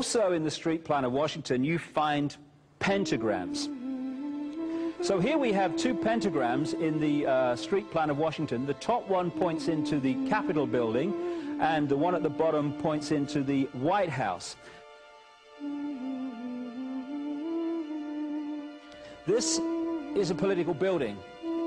Also in the street plan of Washington, you find pentagrams. So here we have two pentagrams in the street plan of Washington. The top one points into the Capitol building, and the one at the bottom points into the White House. This is a political building,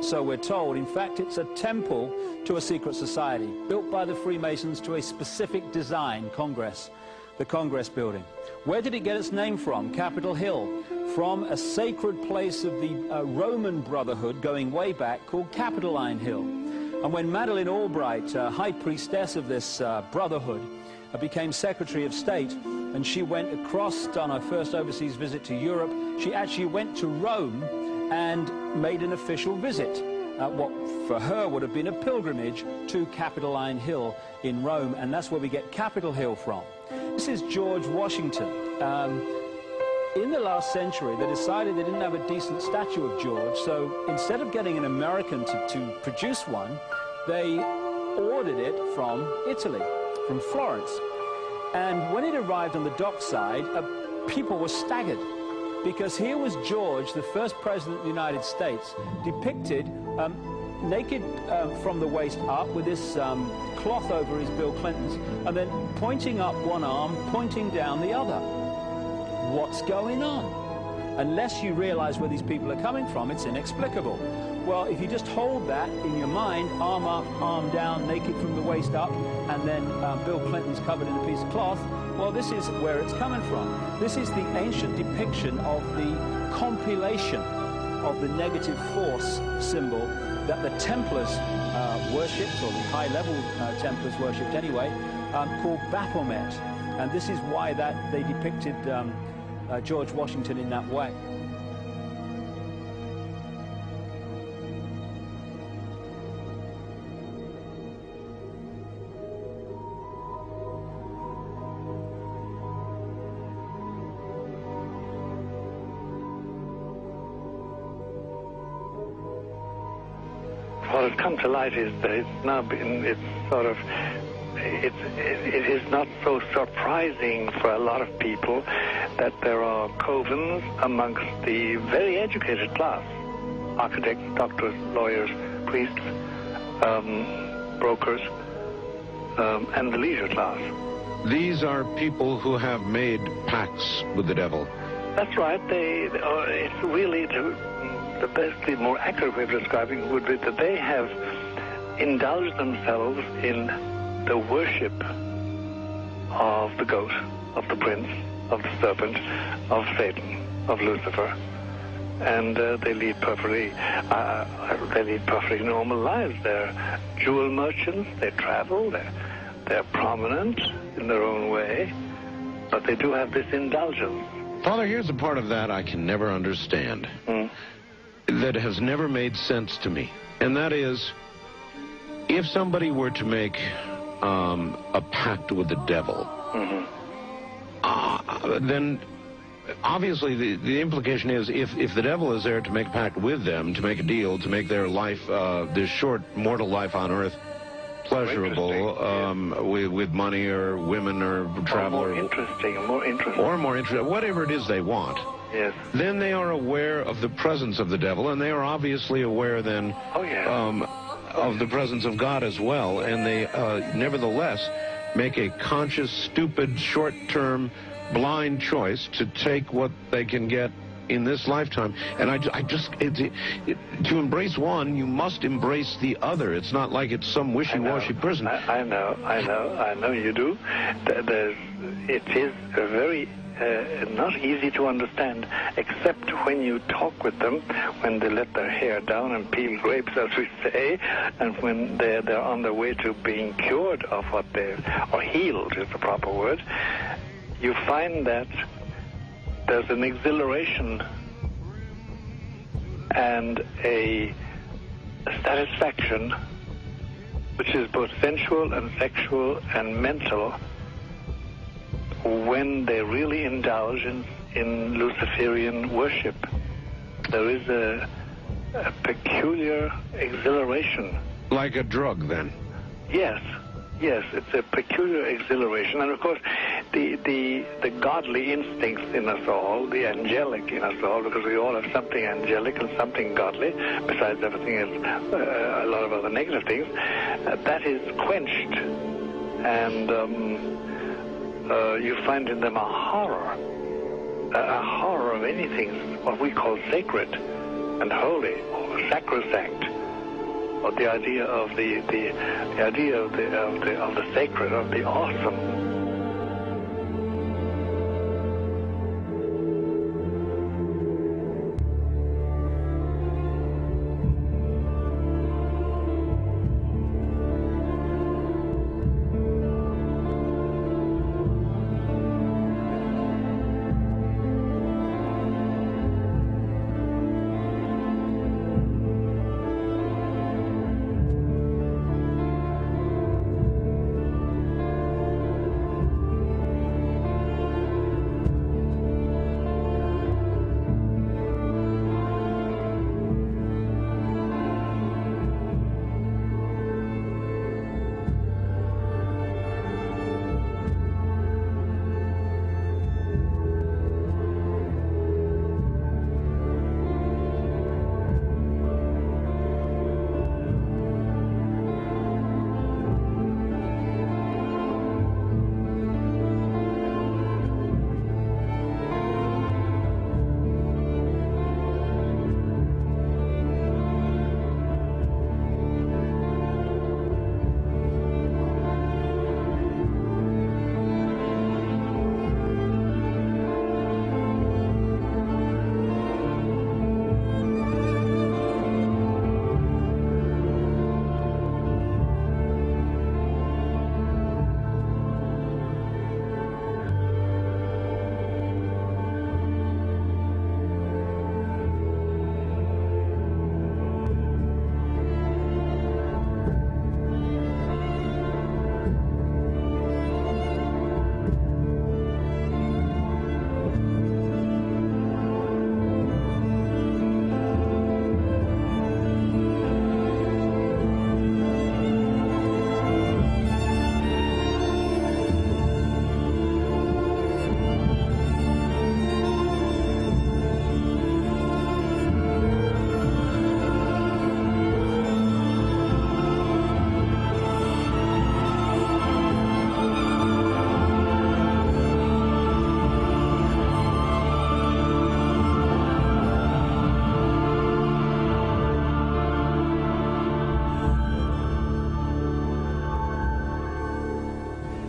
so we're told. In fact, it's a temple to a secret society, built by the Freemasons to a specific design, Congress, the Congress building. Where did it get its name from? Capitol Hill, from a sacred place of the Roman Brotherhood going way back called Capitoline Hill. And when Madeleine Albright, high priestess of this brotherhood, became Secretary of State, and she went across on her first overseas visit to Europe, she actually went to Rome and made an official visit, what for her would have been a pilgrimage to Capitoline Hill in Rome, and that's where we get Capitol Hill from. This is George Washington. In the last century, they decided they didn't have a decent statue of George, so instead of getting an American to produce one, they ordered it from Italy, from Florence. And when it arrived on the dockside, people were staggered, because here was George, the first president of the United States, depicted naked from the waist up with this cloth over his Bill Clinton's, and then pointing up one arm, pointing down the other. What's going on? Unless you realize where these people are coming from, it's inexplicable. Well, if you just hold that in your mind, arm up, arm down, naked from the waist up, and then Bill Clinton's covered in a piece of cloth, well, this is where it's coming from. This is the ancient depiction of the compilation of the negative force symbol that the Templars worshipped, or the high-level Templars worshipped anyway, called Baphomet. And this is why they depicted George Washington in that way. What has come to light is that it is not so surprising for a lot of people that there are covens amongst the very educated class, architects, doctors, lawyers, priests, brokers, and the leisure class. These are people who have made pacts with the devil. That's right. It's really the best, the more accurate way of describing it would be that they have indulged themselves in the worship of the goat, of the prince, of the serpent, of Satan, of Lucifer, and they lead perfectly normal lives. They're jewel merchants. They travel. They're prominent in their own way, but they do have this indulgence. Father, here's a part of that I can never understand. That has never made sense to me, and that is, if somebody were to make a pact with the devil, then obviously the implication is if the devil is there to make a pact with them, to make a deal, to make their life, this short mortal life on earth, pleasurable, with money or women or travel, or more interesting, whatever it is they want. Yes. Then they are aware of the presence of the devil, and they are obviously aware then of the presence of God as well, and they nevertheless make a conscious, stupid, short-term, blind choice to take what they can get in this lifetime. And to embrace one, you must embrace the other. It's not like it's some wishy-washy person. I know you do. It is a very not easy to understand, except when you talk with them, when they let their hair down and peel grapes, as we say, and when they're on their way to being cured of what or healed is the proper word. You find that there's an exhilaration and a satisfaction which is both sensual and sexual and mental when they really indulge in Luciferian worship. There is a peculiar exhilaration. Like a drug, then? Yes, it's a peculiar exhilaration. And of course, the godly instincts in us all, the angelic in us all, because we all have something angelic and something godly, besides everything else, a lot of other negative things, that is quenched. And you find in them a horror of anything, what we call sacred and holy, or sacrosanct, or the idea of the idea of the sacred, of the awesome.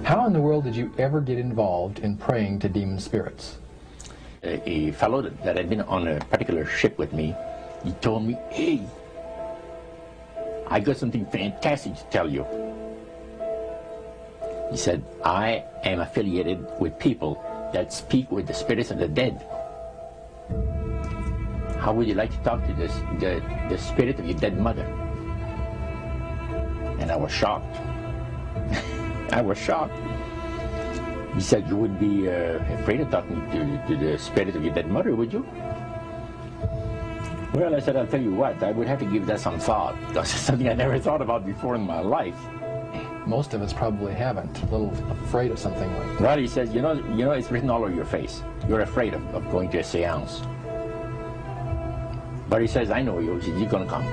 How in the world did you ever get involved in praying to demon spirits? A fellow that had been on a particular ship with me, he told me, "Hey, I got something fantastic to tell you." He said, "I am affiliated with people that speak with the spirits of the dead. How would you like to talk to the spirit of your dead mother?" And I was shocked. I was shocked. He said, "You wouldn't be afraid of talking to the spirit of your dead mother, would you?" Well, I said, "I'll tell you what, I would have to give that some thought, because it's something I never thought about before in my life." Most of us probably haven't. A little afraid of something like that. Well, he says, you know, it's written all over your face. You're afraid of going to a seance. But he says, "I know you. He says, you're going to come."